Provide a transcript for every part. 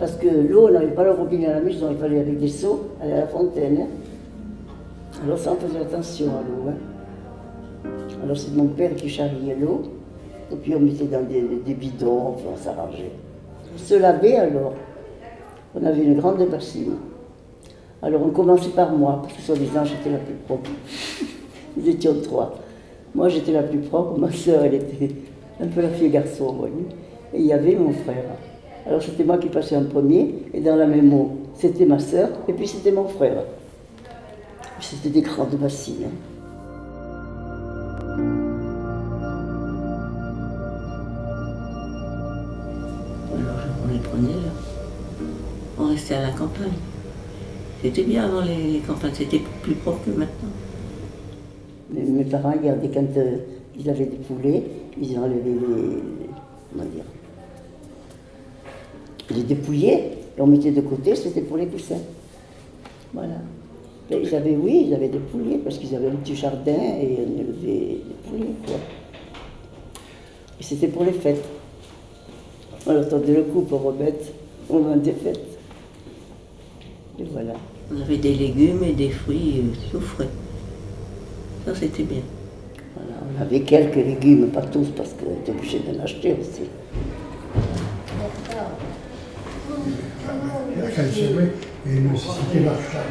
Parce que l'eau, on n'avait pas le robinet à la maison, il fallait avec des seaux aller à la fontaine. Hein. Alors ça, on faisait attention à l'eau. Hein. Alors c'est mon père qui charriait l'eau, et puis on mettait dans des bidons, enfin on s'arrangeait. Se laver alors, on avait une grande bassine. Alors on commençait par moi, parce que soi-disant j'étais la plus propre. Nous étions 3. Moi j'étais la plus propre, ma soeur elle était un peu la fille garçon, vous voyez. Et il y avait mon frère. Alors c'était moi qui passais en premier, et dans la même eau, c'était ma soeur, et puis c'était mon frère. C'était des grandes bassines. Hein. Alors on les prenait là. On restait à la campagne. C'était bien avant les campagnes, c'était plus propre que maintenant. Mes parents, regardaient quand ils avaient des poulets, ils enlevaient les dépouillaient, et on mettait de côté, c'était pour les poussins. Voilà. Et ils avaient des poulets, parce qu'ils avaient un petit jardin et on élevait des poulets, quoi. Et c'était pour les fêtes. On attendait le coup pour remettre au moment des fêtes. Et voilà. On avait des légumes et des fruits tout frais. Ça, c'était bien. Voilà, on avait quelques légumes, pas tous, parce qu'on était obligé d'en acheter aussi. La calcémée et une nécessité d'achat.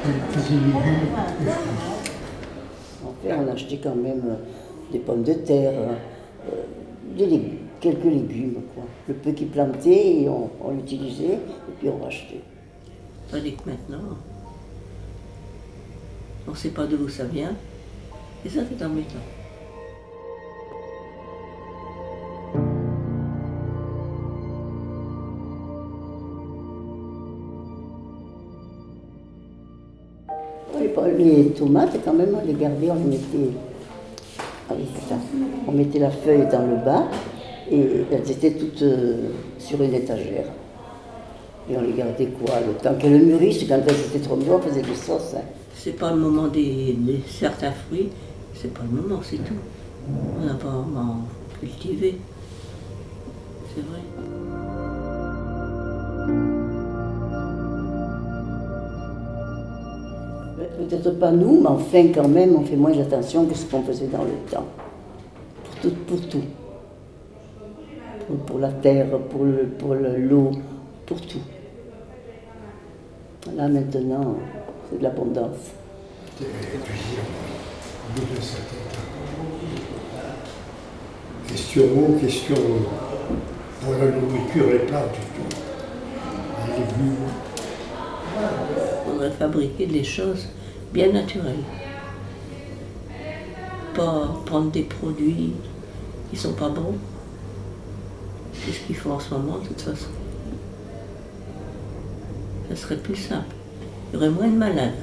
On faisait des légumes et fruits. En fait, on achetait quand même des pommes de terre, quelques légumes, quoi. Le peu qu'ils plantaient, on l'utilisait et puis on rachetait. Tandis que maintenant, on ne sait pas d'où ça vient. Et ça, c'est embêtant. Les tomates, quand même, on les gardait, on les mettait. Ah oui, c'est ça. On mettait la feuille dans le bas et elles étaient toutes sur une étagère. Et on les gardait quoi? Le temps qu'elles mûrissent, quand elles étaient trop mûres, on faisait des sauces. Hein. C'est pas le moment des certains fruits, c'est pas le moment, c'est tout. On n'a pas vraiment cultivé. C'est vrai. Peut-être pas nous, mais enfin quand même, on fait moins attention que ce qu'on faisait dans le temps. Pour tout. Pour la terre, pour l'eau, pour tout. Là maintenant, c'est de l'abondance. Et puis, au bout d'un certain temps. Question pour la nourriture, les plantes, les légumes. On devrait fabriquer des choses bien naturelles. Pas prendre des produits qui ne sont pas bons. C'est ce qu'ils font en ce moment, de toute façon. Ça serait plus simple. Il y aurait moins de malades.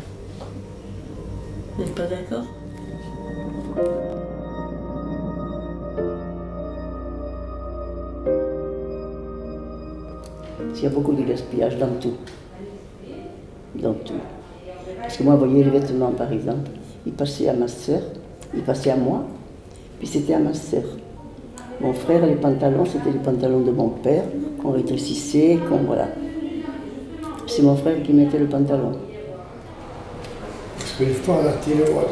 Vous n'êtes pas d'accord? Il y a beaucoup de gaspillage dans tout. Dans tout. Parce que moi, vous voyez, les vêtements, par exemple, ils passaient à ma soeur, ils passaient à moi, puis c'était à ma soeur. Mon frère, les pantalons, c'était les pantalons de mon père, qu'on rétrécissait, voilà. C'est mon frère qui mettait le pantalon. Parce que des fois, à la télé, on voit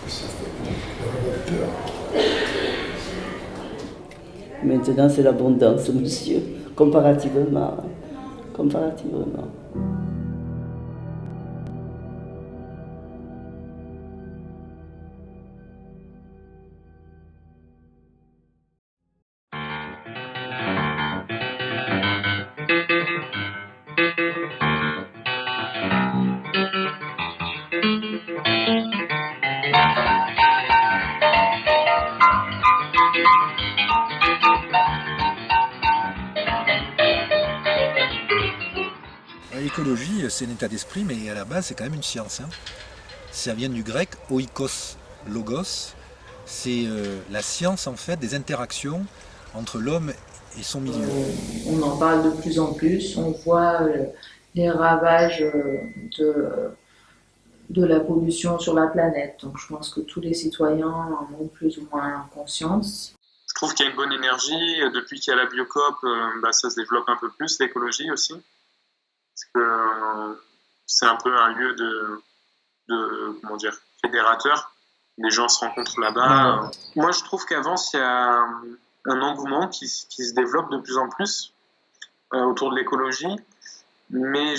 ça fait peur. Maintenant, c'est l'abondance, monsieur, comparativement. Comparativement. L'écologie, c'est un état d'esprit, mais à la base, c'est quand même une science. Hein. Ça vient du grec oikos, logos. C'est la science, en fait, des interactions entre l'homme et son milieu. On en parle de plus en plus. On voit les ravages de la pollution sur la planète. Donc je pense que tous les citoyens en ont plus ou moins conscience. Je trouve qu'il y a une bonne énergie. Depuis qu'il y a la Biocoop, ça se développe un peu plus, l'écologie aussi. Parce que c'est un peu un lieu comment dire, fédérateur. Les gens se rencontrent là-bas. Moi, je trouve qu'avant, il y a un engouement qui se développe de plus en plus autour de l'écologie. Mais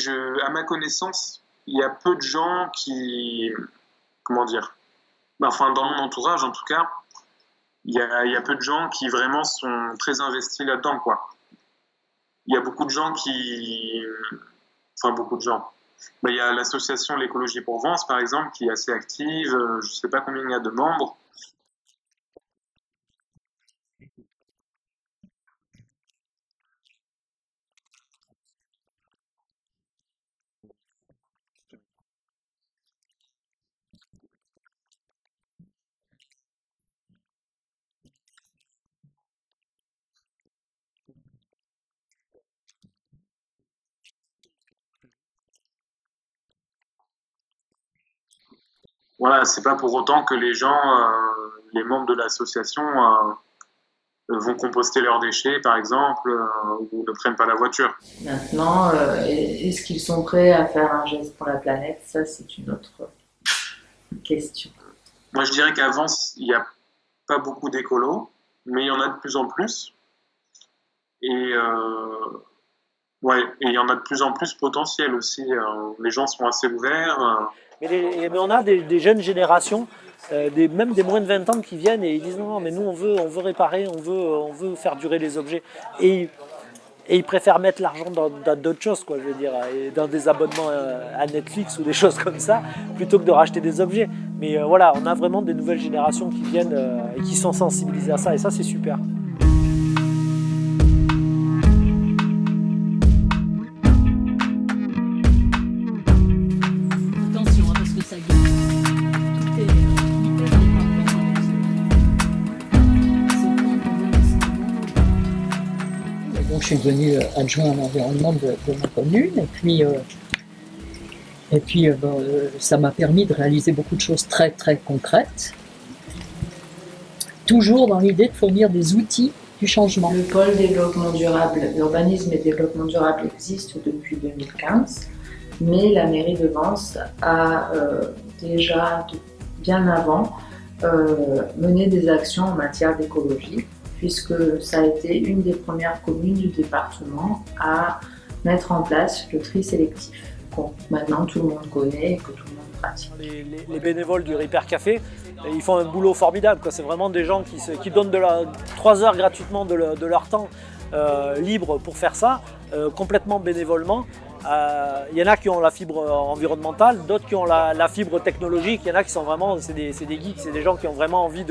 à ma connaissance, il y a peu de gens qui... Comment dire ? Enfin, dans mon entourage, en tout cas, il y a peu de gens qui vraiment sont très investis là-dedans, quoi. Il y a beaucoup de gens qui... Enfin, beaucoup de gens. Il y a l'association L'écologie pour Vence, par exemple, qui est assez active. Je ne sais pas combien il y a de membres. Voilà, c'est pas pour autant que les gens, les membres de l'association, vont composter leurs déchets, par exemple, ou ne prennent pas la voiture. Maintenant, est-ce qu'ils sont prêts à faire un geste pour la planète? Ça, c'est une autre question. Moi, je dirais qu'avant, il n'y a pas beaucoup d'écolos, mais il y en a de plus en plus. Et il y en a de plus en plus potentiel aussi. Les gens sont assez ouverts. Mais on a des jeunes générations, même des moins de 20 ans qui viennent et ils disent non, mais nous on veut réparer, on veut faire durer les objets. Et ils préfèrent mettre l'argent dans d'autres choses, quoi, je veux dire, et dans des abonnements à Netflix ou des choses comme ça, plutôt que de racheter des objets. Mais voilà, on a vraiment des nouvelles générations qui viennent et qui sont sensibilisées à ça, et ça c'est super. Je suis devenu adjoint à l'environnement de ma commune et puis ça m'a permis de réaliser beaucoup de choses très très concrètes, toujours dans l'idée de fournir des outils du changement. Le pôle développement durable, urbanisme et développement durable existe depuis 2015, mais la mairie de Vence a déjà bien avant mené des actions en matière d'écologie, puisque ça a été une des premières communes du département à mettre en place le tri sélectif, que maintenant tout le monde connaît et que tout le monde pratique. Les bénévoles du Repair Café, ils font un boulot formidable, quoi. C'est vraiment des gens qui donnent 3 heures gratuitement de leur temps libre pour faire ça, complètement bénévolement. Il y en a qui ont la fibre environnementale, d'autres qui ont la fibre technologique. Il y en a qui sont vraiment, c'est des geeks, c'est des gens qui ont vraiment envie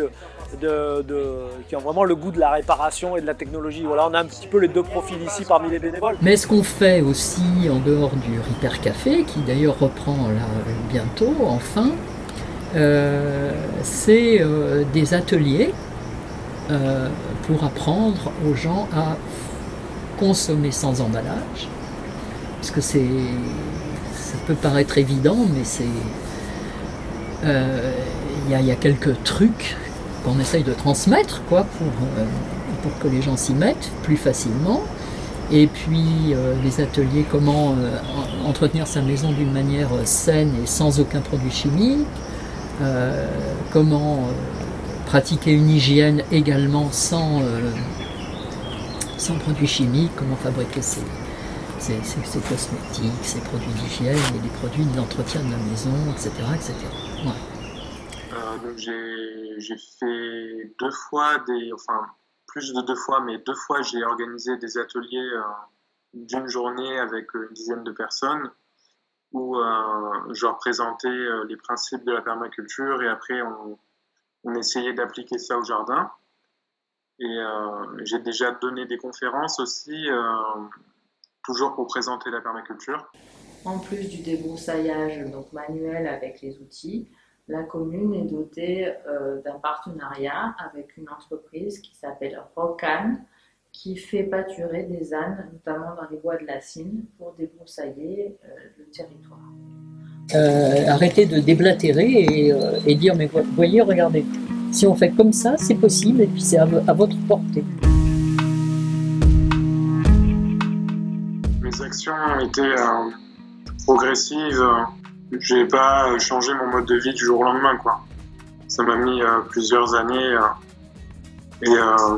qui ont vraiment le goût de la réparation et de la technologie. Voilà, on a un petit peu les deux profils ici parmi les bénévoles. Mais ce qu'on fait aussi en dehors du Repair Café, qui d'ailleurs reprend là bientôt, enfin, c'est des ateliers pour apprendre aux gens à consommer sans emballage. Parce que ça peut paraître évident, mais il y a quelques trucs qu'on essaye de transmettre, quoi, pour que les gens s'y mettent plus facilement. Et puis les ateliers, comment entretenir sa maison d'une manière saine et sans aucun produit chimique, comment pratiquer une hygiène également sans produits chimiques, comment fabriquer ses cosmétiques, ses produits d'hygiène et les produits de l'entretien de la maison, etc. etc. Ouais. Donc j'ai fait 2 fois, plus de 2 fois, mais 2 fois j'ai organisé des ateliers d'une journée avec une dizaine de personnes où je leur présentais les principes de la permaculture et après on essayait d'appliquer ça au jardin. Et j'ai déjà donné des conférences aussi, toujours pour présenter la permaculture. En plus du débroussaillage donc manuel avec les outils, la commune est dotée d'un partenariat avec une entreprise qui s'appelle Rocan, qui fait pâturer des ânes, notamment dans les bois de la Cine, pour débroussailler le territoire. Arrêtez de déblatérer et dire, mais voyez, regardez. Si on fait comme ça, c'est possible et puis c'est à votre portée. Mes actions ont été progressives. J'ai pas changé mon mode de vie du jour au lendemain, quoi. Ça m'a mis plusieurs années et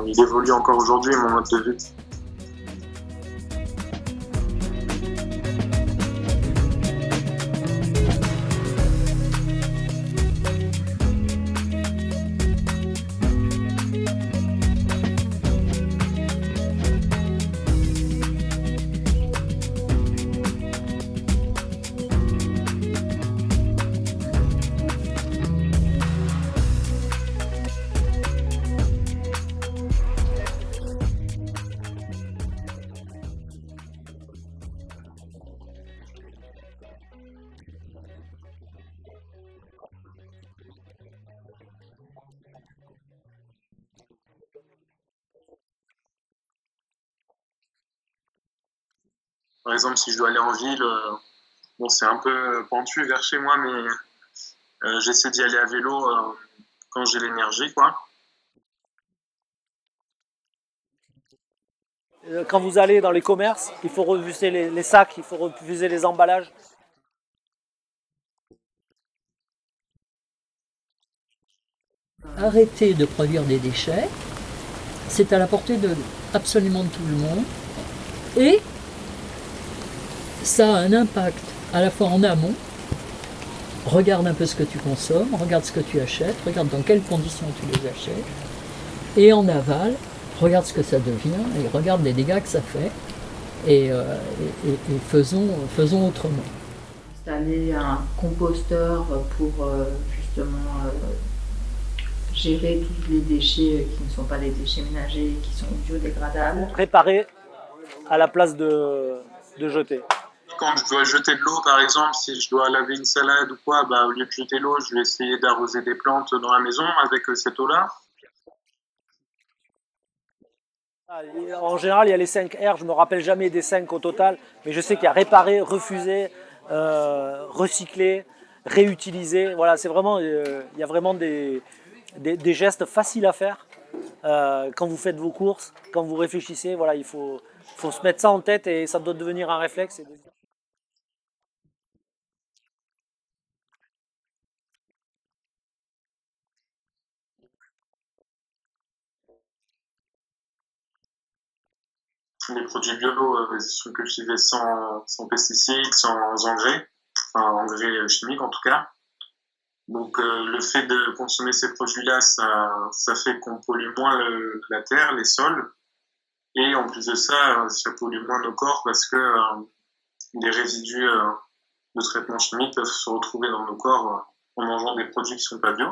il évolue encore aujourd'hui, mon mode de vie. Par exemple, si je dois aller en ville, bon, c'est un peu pentu vers chez moi, mais j'essaie d'y aller à vélo quand j'ai l'énergie, quoi. Quand vous allez dans les commerces, il faut refuser les sacs, il faut refuser les emballages. Arrêter de produire des déchets, c'est à la portée de absolument tout le monde. Et ça a un impact à la fois en amont. Regarde un peu ce que tu consommes, regarde ce que tu achètes, regarde dans quelles conditions tu les achètes. Et en aval, regarde ce que ça devient et regarde les dégâts que ça fait. Et faisons autrement. Installer un composteur pour justement gérer tous les déchets qui ne sont pas des déchets ménagers et qui sont biodégradables. Réparer à la place de jeter. Quand je dois jeter de l'eau, par exemple, si je dois laver une salade ou quoi, au lieu de jeter l'eau, je vais essayer d'arroser des plantes dans la maison avec cette eau-là. En général, il y a les 5 R, je ne me rappelle jamais des 5 au total, mais je sais qu'il y a réparer, refuser, recycler, réutiliser. Voilà, c'est vraiment, il y a vraiment des gestes faciles à faire quand vous faites vos courses, quand vous réfléchissez. Voilà, il faut se mettre ça en tête et ça doit devenir un réflexe. Les produits bio sont cultivés sans pesticides, sans engrais, enfin engrais chimiques en tout cas. Donc le fait de consommer ces produits-là, ça fait qu'on pollue moins la terre, les sols. Et en plus de ça, ça pollue moins nos corps parce que des résidus de traitement chimique peuvent se retrouver dans nos corps en mangeant des produits qui ne sont pas bio.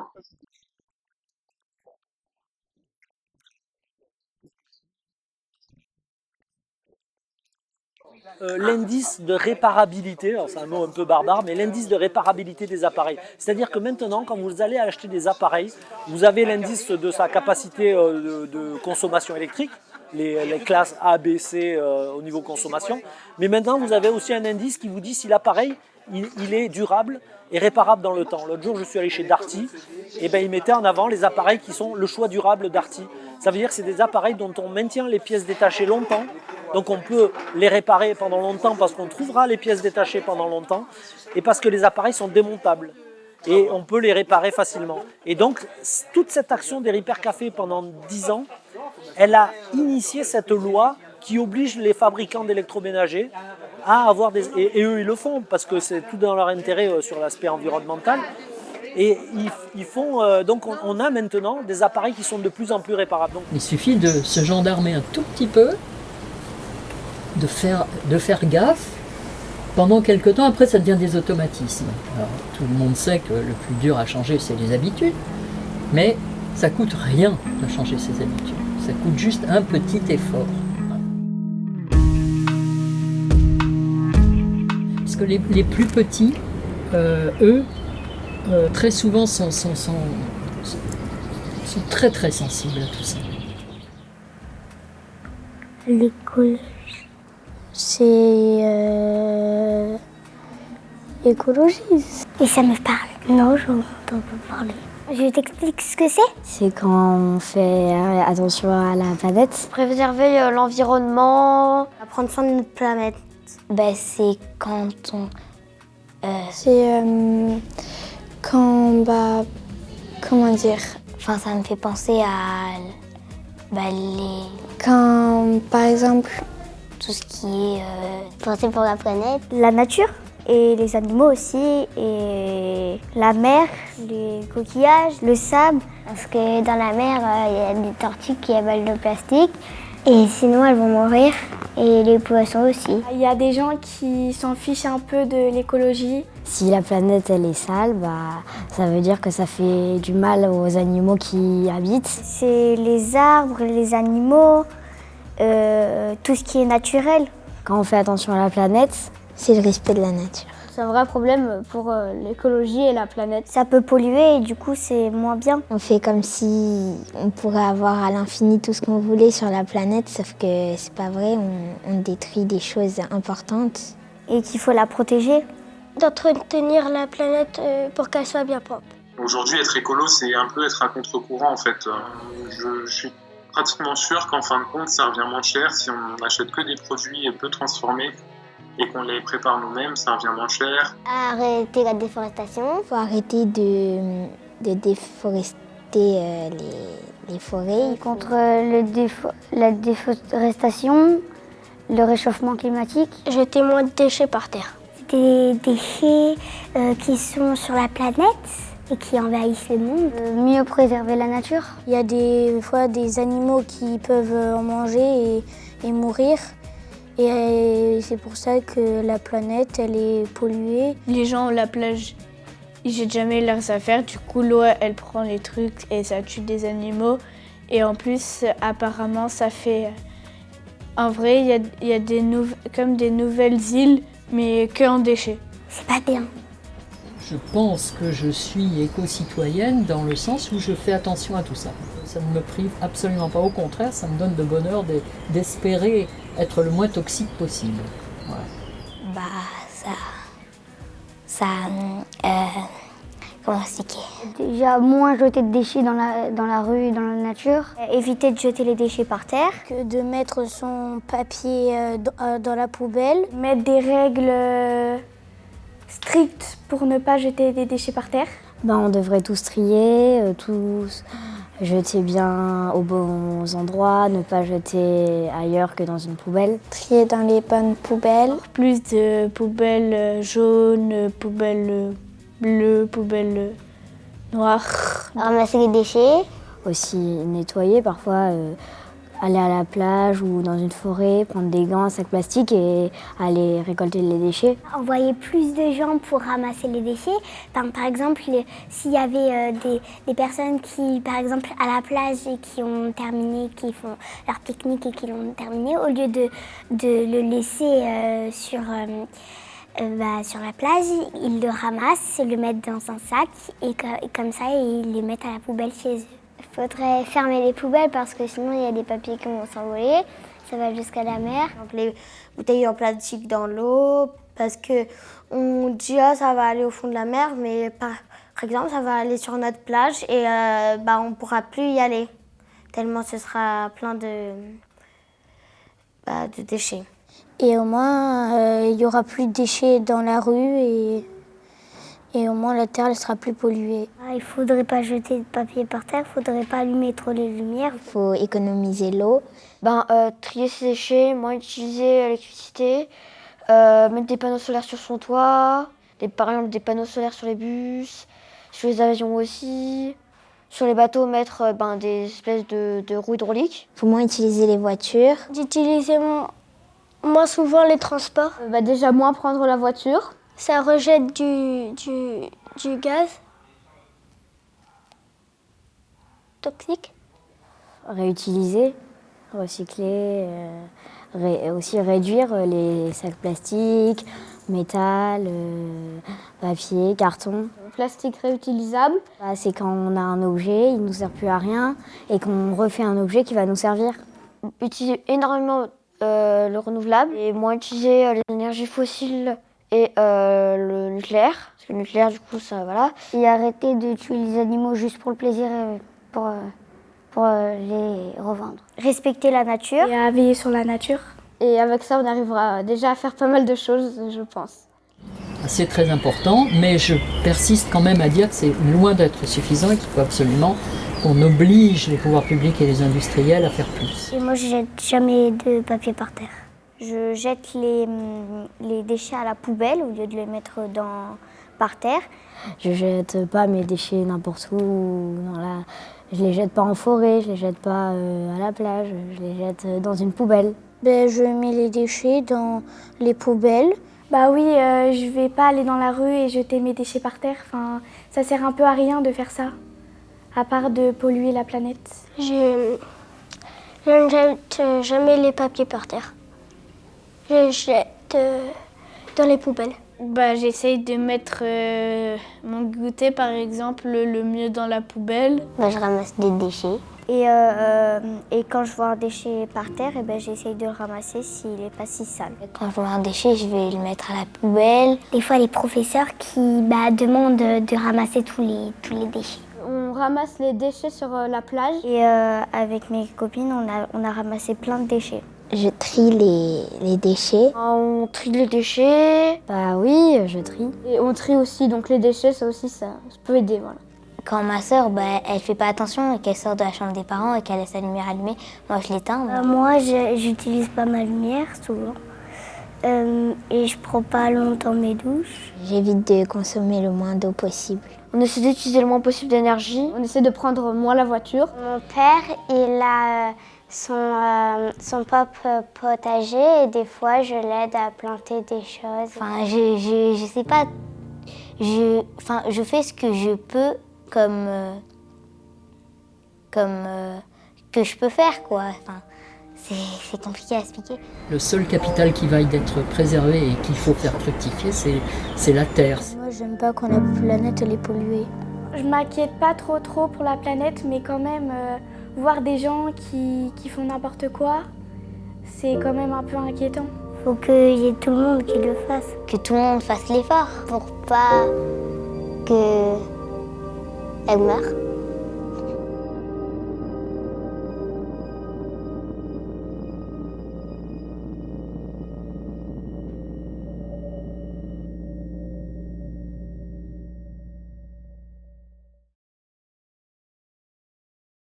L'indice de réparabilité, c'est un mot un peu barbare, mais l'indice de réparabilité des appareils. C'est-à-dire que maintenant, quand vous allez acheter des appareils, vous avez l'indice de sa capacité de consommation électrique, les classes A, B, C au niveau consommation, mais maintenant vous avez aussi un indice qui vous dit si l'appareil il est durable et réparable dans le temps. L'autre jour, je suis allé chez Darty, et ils mettaient en avant les appareils qui sont le choix durable Darty. Ça veut dire que c'est des appareils dont on maintient les pièces détachées longtemps, donc on peut les réparer pendant longtemps parce qu'on trouvera les pièces détachées pendant longtemps, et parce que les appareils sont démontables. Et on peut les réparer facilement. Et donc, toute cette action des Repair Café pendant 10 ans, elle a initié cette loi qui oblige les fabricants d'électroménagers à avoir des... Et eux, ils le font parce que c'est tout dans leur intérêt sur l'aspect environnemental. Et ils font... donc, on a maintenant des appareils qui sont de plus en plus réparables. Donc, il suffit de se gendarmer un tout petit peu, de faire gaffe. Pendant quelques temps, après, ça devient des automatismes. Alors, tout le monde sait que le plus dur à changer, c'est les habitudes, mais ça coûte rien de changer ses habitudes. Ça coûte juste un petit effort. Parce que les plus petits, eux, très souvent sont très très sensibles à tout ça. L'écologie, c'est écologie. Et ça me parle. Non, je n'entends pas parler. Je t'explique ce que c'est. C'est quand on fait attention à la planète. Préserver l'environnement, prendre soin de notre planète. C'est quand on... C'est quand, comment dire? Enfin, ça me fait penser à Quand, par exemple, tout ce qui est pensé pour la planète. la nature et les animaux aussi, et la mer, les coquillages, le sable. Parce que dans la mer, il y a des tortues qui avalent le plastique. Et sinon, elles vont mourir. Et les poissons aussi. Il y a des gens qui s'en fichent un peu de l'écologie. Si la planète elle est sale, ça veut dire que ça fait du mal aux animaux qui y habitent. C'est les arbres, les animaux, tout ce qui est naturel. Quand on fait attention à la planète, c'est le respect de la nature. C'est un vrai problème pour l'écologie et la planète. Ça peut polluer et du coup c'est moins bien. On fait comme si on pourrait avoir à l'infini tout ce qu'on voulait sur la planète, sauf que c'est pas vrai, on détruit des choses importantes. Et qu'il faut la protéger. D'entretenir la planète pour qu'elle soit bien propre. Aujourd'hui, être écolo, c'est un peu être à contre-courant en fait. Je suis pratiquement sûr qu'en fin de compte, ça revient moins cher si on n'achète que des produits peu transformés et qu'on les prépare nous-mêmes, ça revient moins cher. Arrêter la déforestation. Il faut arrêter de déforester les forêts. Contre la déforestation, le réchauffement climatique. Jeter moins de déchets par terre. Des déchets qui sont sur la planète et qui envahissent le monde. Mieux préserver la nature. Il y a des fois des animaux qui peuvent en manger et mourir. Et c'est pour ça que la planète, elle est polluée. Les gens, la plage, ils jettent jamais leurs affaires. Du coup, l'eau, elle prend les trucs et ça tue des animaux. Et en plus, apparemment, ça fait... En vrai, il y a comme des nouvelles îles, mais que en déchets. C'est pas bien. Je pense que je suis éco-citoyenne dans le sens où je fais attention à tout ça. Ça ne me prive absolument pas. Au contraire, ça me donne de bonheur d'espérer être le moins toxique possible. Voilà. Comment expliquer? Déjà, moins jeter de déchets dans la rue, dans la nature. Éviter de jeter les déchets par terre. Que de mettre son papier dans la poubelle. Mettre des règles strictes pour ne pas jeter des déchets par terre. On devrait tous trier, tous jeter bien aux bons endroits, ne pas jeter ailleurs que dans une poubelle. Trier dans les bonnes poubelles. Plus de poubelles jaunes, poubelles bleues, poubelles noires. Ramasser les déchets. Aussi nettoyer parfois. Aller à la plage ou dans une forêt, prendre des gants, un sac plastique et aller récolter les déchets. Envoyer plus de gens pour ramasser les déchets. Par exemple, s'il y avait des personnes qui, par exemple, à la plage et qui ont terminé, qui font leur pique-nique et qui l'ont terminé, au lieu de le laisser sur la plage, ils le ramassent, le mettent dans un sac et comme ça, ils les mettent à la poubelle chez eux. Il faudrait fermer les poubelles parce que sinon il y a des papiers qui vont s'envoler, ça va jusqu'à la mer. Donc les bouteilles en plastique dans l'eau, parce qu'on dit ça va aller au fond de la mer, mais par exemple ça va aller sur notre plage et on ne pourra plus y aller, tellement ce sera plein de déchets. Et au moins il n'y aura plus de déchets dans la rue et au moins la terre elle sera plus polluée. Il ne faudrait pas jeter de papier par terre, il ne faudrait pas allumer trop les lumières. Il faut économiser l'eau. Trier ses déchets, moins utiliser l'électricité, mettre des panneaux solaires sur son toit, par exemple des panneaux solaires sur les bus, sur les avions aussi. Sur les bateaux, mettre des espèces de roues hydrauliques. Il faut moins utiliser les voitures. D'utiliser moins souvent les transports. Déjà moins prendre la voiture. Ça rejette du gaz toxique. Réutiliser, recycler, aussi réduire les sacs plastiques, métal, papier, carton. Plastique réutilisable. C'est quand on a un objet, il ne nous sert plus à rien et qu'on refait un objet qui va nous servir. Utiliser énormément le renouvelable et moins utiliser les énergies fossiles et le nucléaire. Parce que le nucléaire, du coup, ça, voilà. Et arrêter de tuer les animaux juste pour le plaisir, pour les revendre. Respecter la nature. Et à veiller sur la nature. Et avec ça, on arrivera déjà à faire pas mal de choses, je pense. C'est très important, mais je persiste quand même à dire que c'est loin d'être suffisant et qu'il faut absolument qu'on oblige les pouvoirs publics et les industriels à faire plus. Et moi, je jette jamais de papier par terre. Je jette les déchets à la poubelle au lieu de les mettre par terre. Je jette pas mes déchets n'importe où. Je les jette pas en forêt, je les jette pas à la plage, je les jette dans une poubelle. Je mets les déchets dans les poubelles. Bah oui, je vais pas aller dans la rue et jeter mes déchets par terre. Enfin, ça sert un peu à rien de faire ça, à part de polluer la planète. Je ne jette jamais les papiers par terre. Je jette dans les poubelles. J'essaye de mettre mon goûter, par exemple, le mieux dans la poubelle. Je ramasse des déchets. Et quand je vois un déchet par terre, j'essaye de le ramasser s'il n'est pas si sale. Quand je vois un déchet, je vais le mettre à la poubelle. Des fois, les professeurs qui demandent de ramasser tous les déchets. On ramasse les déchets sur la plage. Et avec mes copines, on a ramassé plein de déchets. Je trie les déchets. On trie les déchets. Bah oui, je trie. Et on trie aussi, donc les déchets, ça aussi, ça peut aider, voilà. Quand ma sœur, elle fait pas attention et qu'elle sort de la chambre des parents et qu'elle laisse la lumière allumée, moi je l'éteins. Moi, j'utilise pas ma lumière souvent. Et je prends pas longtemps mes douches. J'évite de consommer le moins d'eau possible. On essaie d'utiliser le moins possible d'énergie. On essaie de prendre moins la voiture. Mon père, il a son propre potager et des fois je l'aide à planter des choses. Enfin, je sais pas. Je fais ce que je peux comme que je peux faire, quoi. Enfin, c'est compliqué à expliquer. Le seul capital qui vaille d'être préservé et qu'il faut faire fructifier, c'est la terre. Moi, j'aime pas quand la planète elle est polluée. Je m'inquiète pas trop pour la planète, mais quand même, voir des gens qui font n'importe quoi, c'est quand même un peu inquiétant. Faut qu'il y ait tout le monde qui le fasse. Que tout le monde fasse l'effort pour pas qu'elle meure.